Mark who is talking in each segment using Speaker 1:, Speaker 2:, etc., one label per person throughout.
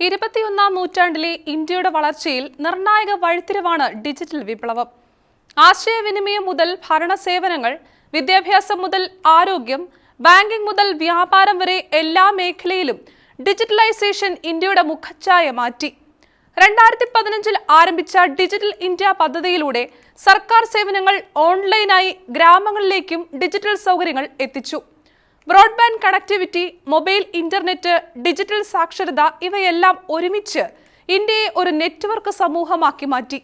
Speaker 1: 21ാം നൂറ്റാണ്ടിലെ ഇന്ത്യയുടെ വളർച്ചയിൽ നിർണായക വഴിത്തിരിവാണ് ഡിജിറ്റൽ വിപ്ലവം. ആശയവിനിമയം മുതൽ ഭരണസേവനങ്ങൾ, വിദ്യാഭ്യാസം മുതൽ ആരോഗ്യം, ബാങ്കിംഗ് മുതൽ വ്യാപാരം വരെ എല്ലാ മേഖലയിലും ഡിജിറ്റലൈസേഷൻ ഇന്ത്യയുടെ മുഖച്ഛായ മാറ്റി. 2015 ആരംഭിച്ച ഡിജിറ്റൽ ഇന്ത്യ പദ്ധതിയിലൂടെ സർക്കാർ സേവനങ്ങൾ ഓൺലൈനായി ഗ്രാമങ്ങളിലേക്കും ഡിജിറ്റൽ സൗകര്യങ്ങൾ എത്തിച്ചു. Broadband connectivity, mobile internet, digital സാക്ഷരത ഇവയെല്ലാം ഒരുമിച്ച് ഇന്ത്യയെ ഒരു നെറ്റ്വർക്ക് സമൂഹമാക്കി മാറ്റി.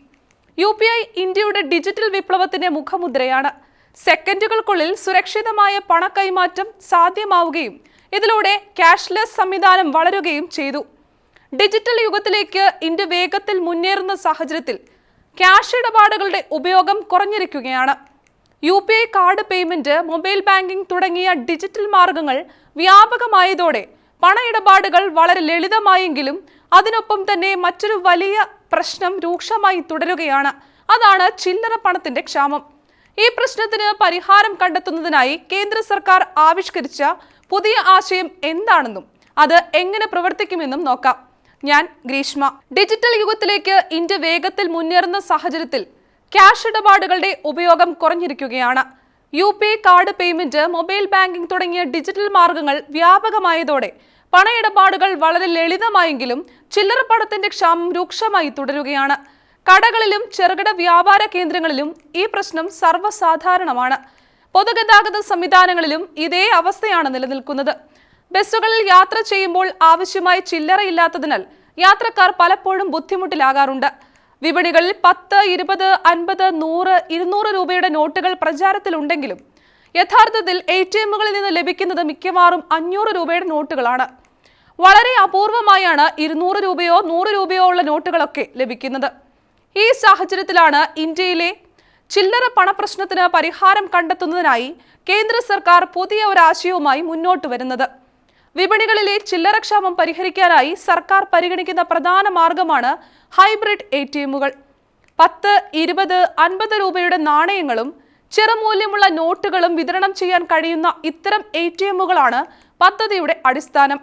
Speaker 1: UPI ഇന്ത്യയുടെ ഡിജിറ്റൽ വിപ്ലവത്തിന്റെ മുഖമുദ്രയാണ്. സെക്കൻഡുകൾക്കുള്ളിൽ സുരക്ഷിതമായ പണക്കൈമാറ്റം സാധ്യമാവുകയും ഇതിലൂടെ ക്യാഷ്ലെസ് സംവിധാനം വളരുകയും ചെയ്തു. ഡിജിറ്റൽ യുഗത്തിലേക്ക് ഇന്ത്യ വേഗത്തിൽ മുന്നേറുന്ന സാഹചര്യത്തിൽ ക്യാഷ് ഇടപാടുകളുടെ ഉപയോഗം കുറഞ്ഞിരിക്കുകയാണ്. UPI card payment, mobile banking തുടങ്ങിയ ഡിജിറ്റൽ മാർഗങ്ങൾ വ്യാപകമായതോടെ പണ ഇടപാടുകൾ വളരെ ലളിതമായെങ്കിലും അതിനൊപ്പം തന്നെ മറ്റൊരു വലിയ പ്രശ്നം രൂക്ഷമായി തുടരുകയാണ്. അതാണ് ചില്ലറ പണത്തിന്റെ ക്ഷാമം. ഈ പ്രശ്നത്തിന് പരിഹാരം കണ്ടെത്തുന്നതിനായി കേന്ദ്ര സർക്കാർ ആവിഷ്കരിച്ച പുതിയ ആശയം എന്താണെന്നും അത് എങ്ങനെ പ്രവർത്തിക്കുമെന്നും നോക്കാം. ഞാൻ ഗ്രീഷ്മ. ഡിജിറ്റൽ യുഗത്തിലേക്ക് ഇന്ത്യ വേഗത്തിൽ മുന്നേറുന്ന സാഹചര്യത്തിൽ ക്യാഷ് ഇടപാടുകളുടെ ഉപയോഗം കുറഞ്ഞിരിക്കുകയാണ്. UPI card payment, mobile banking തുടങ്ങിയ ഡിജിറ്റൽ മാർഗങ്ങൾ വ്യാപകമായതോടെ പണ ഇടപാടുകൾ വളരെ ലളിതമായെങ്കിലും ചില്ലറ പണത്തിന്റെ ക്ഷാമം രൂക്ഷമായി തുടരുകയാണ്. കടകളിലും ചെറുകിട വ്യാപാര കേന്ദ്രങ്ങളിലും ഈ പ്രശ്നം സർവ്വസാധാരണമാണ്. പൊതുഗതാഗത സംവിധാനങ്ങളിലും ഇതേ അവസ്ഥയാണ് നിലനിൽക്കുന്നത്. ബസ്സുകളിൽ യാത്ര ചെയ്യുമ്പോൾ ആവശ്യമായ ചില്ലറ ഇല്ലാത്തതിനാൽ യാത്രക്കാർ പലപ്പോഴും ബുദ്ധിമുട്ടിലാകാറുണ്ട്. വിപണികളിൽ 10, 20, 50, 100, 200 രൂപയുടെ നോട്ടുകൾ പ്രചാരത്തിലുണ്ടെങ്കിലും യഥാർത്ഥത്തിൽ ATMകളിൽ നിന്ന് ലഭിക്കുന്നത് മിക്കവാറും 500 രൂപയുടെ നോട്ടുകളാണ്. വളരെ അപൂർവമായാണ് 200 രൂപയോ 100 രൂപയോ ഉള്ള നോട്ടുകളൊക്കെ ലഭിക്കുന്നത്. ഈ സാഹചര്യത്തിലാണ് ഇന്ത്യയിലെ ചില്ലറ പണപ്രശ്നത്തിന് പരിഹാരം കണ്ടെത്തുന്നതിനായി കേന്ദ്ര സർക്കാർ പുതിയ ഒരാശയവുമായി മുന്നോട്ട് വരുന്നത്. വിപണികളിലെ ചില്ലറക്ഷാമം പരിഹരിക്കാനായി സർക്കാർ പരിഗണിക്കുന്ന പ്രധാന മാർഗമാണ് ഹൈബ്രിഡ് ATMകൾ. 10, 20, 50 രൂപയുടെ നാണയങ്ങളും ചെറുമൂല്യമുള്ള നോട്ടുകളും വിതരണം ചെയ്യാൻ കഴിയുന്ന ഇത്തരം ATMകളാണ് പദ്ധതിയുടെ അടിസ്ഥാനം.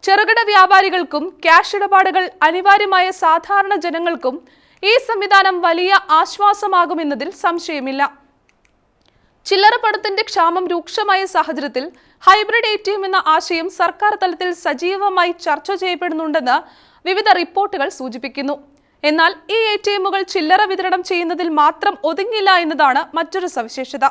Speaker 1: ചെറുകിട വ്യാപാരികൾക്കും ക്യാഷ് ഇടപാടുകൾ അനിവാര്യമായ സാധാരണ ജനങ്ങൾക്കും ഈ സംവിധാനം വലിയ ആശ്വാസമാകുമെന്നതിൽ സംശയമില്ല. ചില്ലറ പണത്തിന്റെ ക്ഷാമം രൂക്ഷമായ സാഹചര്യത്തിൽ ഹൈബ്രിഡ് ATM എന്ന ആശയം സർക്കാർ തലത്തിൽ സജീവമായി ചർച്ച ചെയ്യപ്പെടുന്നുണ്ടെന്ന് വിവിധ റിപ്പോർട്ടുകൾ സൂചിപ്പിക്കുന്നു. എന്നാൽ ഈ ATMകൾ ചില്ലറ വിതരണം ചെയ്യുന്നതിൽ മാത്രം ഒതുങ്ങില്ല എന്നതാണ് മറ്റൊരു സവിശേഷത.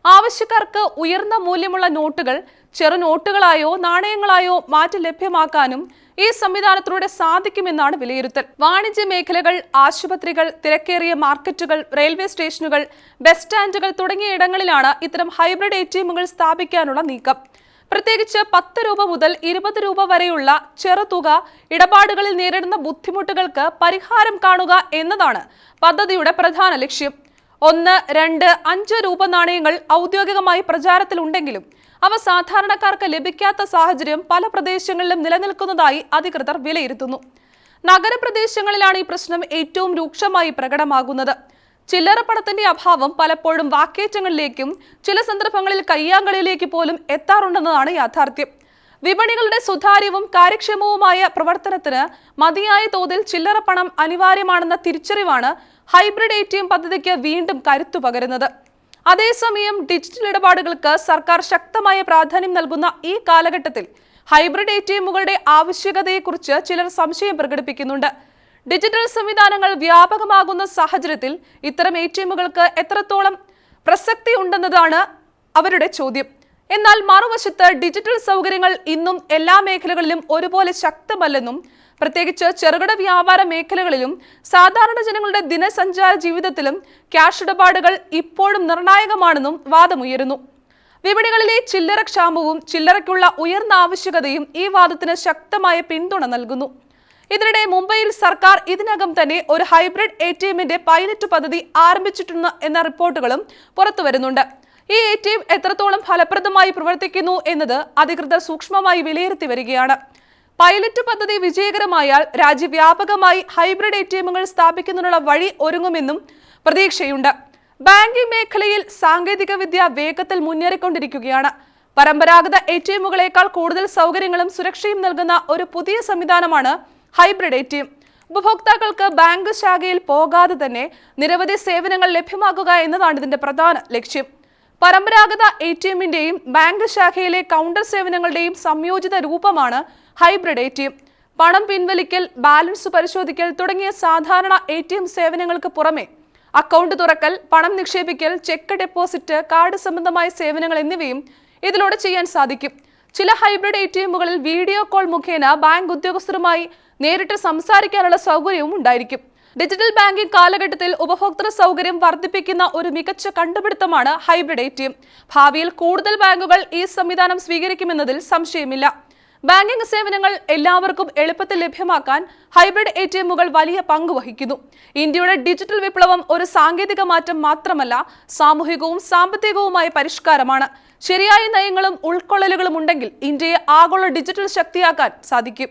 Speaker 1: ആവശ്യക്കാർക്ക് ഉയർന്ന മൂല്യമുള്ള നോട്ടുകൾ ചെറു നോട്ടുകളായോ നാണയങ്ങളായോ മാറ്റി ലഭ്യമാക്കാനും ഈ സംവിധാനത്തിലൂടെ സാധിക്കുമെന്നാണ് വിലയിരുത്തൽ. വാണിജ്യ മേഖലകൾ, ആശുപത്രികൾ, തിരക്കേറിയ മാർക്കറ്റുകൾ, റെയിൽവേ സ്റ്റേഷനുകൾ, ബസ് സ്റ്റാൻഡുകൾ തുടങ്ങിയ ഇടങ്ങളിലാണ് ഇത്തരം ഹൈബ്രിഡ് ATMകൾ സ്ഥാപിക്കാനുള്ള നീക്കം. പ്രത്യേകിച്ച് 10 രൂപ മുതൽ 20 രൂപ വരെയുള്ള ചെറുതുക ഇടപാടുകളിൽ നേരിടുന്ന ബുദ്ധിമുട്ടുകൾക്ക് പരിഹാരം കാണുക എന്നതാണ് പദ്ധതിയുടെ പ്രധാന ലക്ഷ്യം. 1, 2, 5 രൂപ നാണയങ്ങൾ ഔദ്യോഗികമായി പ്രചാരത്തിലുണ്ടെങ്കിലും അവ സാധാരണക്കാർക്ക് ലഭിക്കാത്ത സാഹചര്യം പല പ്രദേശങ്ങളിലും നിലനിൽക്കുന്നതായി അധികൃതർ വിലയിരുത്തുന്നു. നഗരപ്രദേശങ്ങളിലാണ് ഈ പ്രശ്നം ഏറ്റവും രൂക്ഷമായി പ്രകടമാകുന്നത്. ചില്ലറ പണത്തിന്റെ അഭാവം പലപ്പോഴും വാക്കേറ്റങ്ങളിലേക്കും ചില സന്ദർഭങ്ങളിൽ കയ്യാങ്കളിയിലേക്ക് പോലും എത്താറുണ്ടെന്നതാണ് യാഥാർത്ഥ്യം. വിപണികളുടെ സുതാര്യവും കാര്യക്ഷമവുമായ പ്രവർത്തനത്തിന് മതിയായ തോതിൽ ചില്ലറ പണം അനിവാര്യമാണെന്ന തിരിച്ചറിവാണ് ഹൈബ്രിഡ് ATM പദ്ധതിക്ക് വീണ്ടും കരുത്തു പകരുന്നത്. അതേസമയം ഡിജിറ്റൽ ഇടപാടുകൾക്ക് സർക്കാർ ശക്തമായ പ്രാധാന്യം നൽകുന്ന ഈ കാലഘട്ടത്തിൽ ഹൈബ്രിഡ് ATMകളുടെ ആവശ്യകതയെക്കുറിച്ച് ചിലർ സംശയം പ്രകടിപ്പിക്കുന്നുണ്ട്. ഡിജിറ്റൽ സംവിധാനങ്ങൾ വ്യാപകമാകുന്ന സാഹചര്യത്തിൽ ഇത്തരം ATMകൾക്ക് എത്രത്തോളം പ്രസക്തി ഉണ്ടെന്നതാണ് അവരുടെ ചോദ്യം. എന്നാൽ മറുവശത്ത് ഡിജിറ്റൽ സൗകര്യങ്ങൾ ഇന്നും എല്ലാ മേഖലകളിലും ഒരുപോലെ ശക്തമല്ലെന്നും പ്രത്യേകിച്ച് ചെറുകിട വ്യാപാര മേഖലകളിലും സാധാരണ ജനങ്ങളുടെ ദിനസഞ്ചാര ജീവിതത്തിലും ക്യാഷ് ഇടപാടുകൾ ഇപ്പോഴും നിർണായകമാണെന്നും വാദമുയരുന്നു. വിപണികളിലെ ചില്ലറ ക്ഷാമവും ചില്ലറയ്ക്കുള്ള ഉയർന്ന ആവശ്യകതയും ഈ വാദത്തിന് ശക്തമായ പിന്തുണ നൽകുന്നു. ഇതിനിടെ മുംബൈയിൽ സർക്കാർ ഇതിനകം തന്നെ ഒരു ഹൈബ്രിഡ് ATMന്റെ പൈലറ്റ് പദ്ധതി ആരംഭിച്ചിട്ടുണ്ട് എന്ന റിപ്പോർട്ടുകളും പുറത്തുവരുന്നുണ്ട്. ഈ ATM എത്രത്തോളം ഫലപ്രദമായി പ്രവർത്തിക്കുന്നു എന്നത് അധികൃതർ സൂക്ഷ്മമായി വിലയിരുത്തി വരികയാണ്. പൈലറ്റ് പദ്ധതി വിജയകരമായാൽ രാജ്യവ്യാപകമായി ഹൈബ്രിഡ് ATMകൾ സ്ഥാപിക്കുന്നതിനുള്ള വഴി ഒരുങ്ങുമെന്നും പ്രതീക്ഷയുണ്ട്. ബാങ്കിംഗ് മേഖലയിൽ സാങ്കേതിക വിദ്യ വേഗത്തിൽ മുന്നേറിക്കൊണ്ടിരിക്കുകയാണ്. പരമ്പരാഗത ATMകളേക്കാൾ കൂടുതൽ സൗകര്യങ്ങളും സുരക്ഷയും നൽകുന്ന ഒരു പുതിയ സംവിധാനമാണ് ഹൈബ്രിഡ് ATM. ഉപഭോക്താക്കൾക്ക് ബാങ്ക് ശാഖയിൽ പോകാതെ തന്നെ നിരവധി സേവനങ്ങൾ ലഭ്യമാക്കുക എന്നതാണ് ഇതിന്റെ പ്രധാന ലക്ഷ്യം. പരമ്പരാഗത ATMന്റെയും ബാങ്ക് ശാഖയിലെ കൗണ്ടർ സേവനങ്ങളുടെയും സംയോജിത രൂപമാണ് ഹൈബ്രിഡ് ATM. പണം പിൻവലിക്കൽ, ബാലൻസ് പരിശോധിക്കൽ തുടങ്ങിയ സാധാരണ ATM സേവനങ്ങൾക്ക് പുറമെ അക്കൗണ്ട് തുറക്കൽ, പണം നിക്ഷേപിക്കൽ, ചെക്ക് ഡെപ്പോസിറ്റ്, കാർഡ് സംബന്ധമായ സേവനങ്ങൾ എന്നിവയും ഇതിലൂടെ ചെയ്യാൻ സാധിക്കും. ചില ഹൈബ്രിഡ് ATMകളിൽ വീഡിയോ കോൾ മുഖേന ബാങ്ക് ഉദ്യോഗസ്ഥരുമായി നേരിട്ട് സംസാരിക്കാനുള്ള സൗകര്യവും ഉണ്ടായിരിക്കും. ഡിജിറ്റൽ ബാങ്കിംഗ് കാലഘട്ടത്തിൽ ഉപഭോക്തൃ സൗകര്യം വർദ്ധിപ്പിക്കുന്ന ഒരു മികച്ച കണ്ടുപിടുത്തമാണ് ഹൈബ്രിഡ് ATM. ഭാവിയിൽ കൂടുതൽ ബാങ്കുകൾ ഈ സംവിധാനം സ്വീകരിക്കുമെന്നതിൽ സംശയമില്ല. ബാങ്കിംഗ് സേവനങ്ങൾ എല്ലാവർക്കും എളുപ്പത്തിൽ ലഭ്യമാക്കാൻ ഹൈബ്രിഡ് ATMകൾ വലിയ പങ്ക് വഹിക്കുന്നു. ഇന്ത്യയുടെ ഡിജിറ്റൽ വിപ്ലവം ഒരു സാങ്കേതിക മാറ്റം മാത്രമല്ല, സാമൂഹികവും സാമ്പത്തികവുമായ പരിഷ്കാരമാണ്. ശരിയായ നയങ്ങളും ഉൾക്കൊള്ളലുകളും ഉണ്ടെങ്കിൽ ഇന്ത്യയെ ആഗോള ഡിജിറ്റൽ ശക്തിയാക്കാൻ സാധിക്കും.